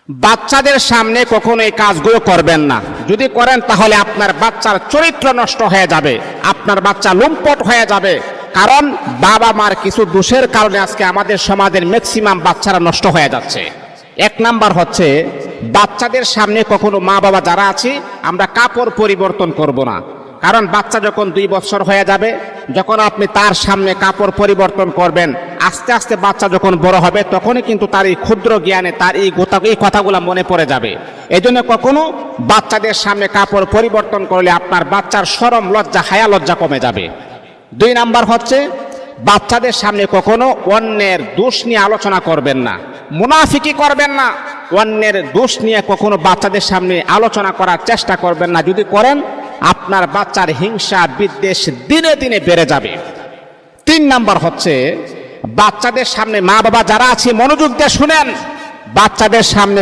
বাচ্চাদের সামনে কখনো এই কাজগুলো করবেন না। যদি করেন তাহলে আপনার বাচ্চার চরিত্র নষ্ট হয়ে যাবে, আপনার বাচ্চা লুম্পট হয়ে যাবে। কারণ বাবা মার কিছু দোষের কারণে আজকে আমাদের সমাজের ম্যাক্সিমাম বাচ্চারা নষ্ট হয়ে যাচ্ছে। এক নাম্বার হচ্ছে, বাচ্চাদের সামনে কখনো মা বাবা যারা আছি আমরা কাপড় পরিবর্তন করব না। কারণ বাচ্চা যখন 2 বছর হয়ে যাবে, যখন আপনি তার সামনে কাপড় পরিবর্তন করবেন, আস্তে আস্তে বাচ্চা যখন বড় হবে তখনই কিন্তু তার এই ক্ষুদ্র জ্ঞানে তার এই কথাগুলো মনে পড়ে যাবে। এই জন্য কখনো বাচ্চাদের সামনে কাপড় পরিবর্তন করলে আপনার বাচ্চার শরম লজ্জা হায়া লজ্জা কমে যাবে। 2 নাম্বার হচ্ছে, বাচ্চাদের সামনে কখনো অন্যের দোষ নিয়ে আলোচনা করবেন না, মুনাফিকি করবেন না। অন্যের দোষ নিয়ে কখনো বাচ্চাদের সামনে আলোচনা করার চেষ্টা করবেন না। যদি করেন আপনার বাচ্চার হিংসা বিদ্বেষ দিনে দিনে বেড়ে যাবে। 3 নাম্বার হচ্ছে, বাচ্চাদের সামনে মা বাবা যারা আছে মনোযোগ দিয়ে শুনেন, বাচ্চাদের সামনে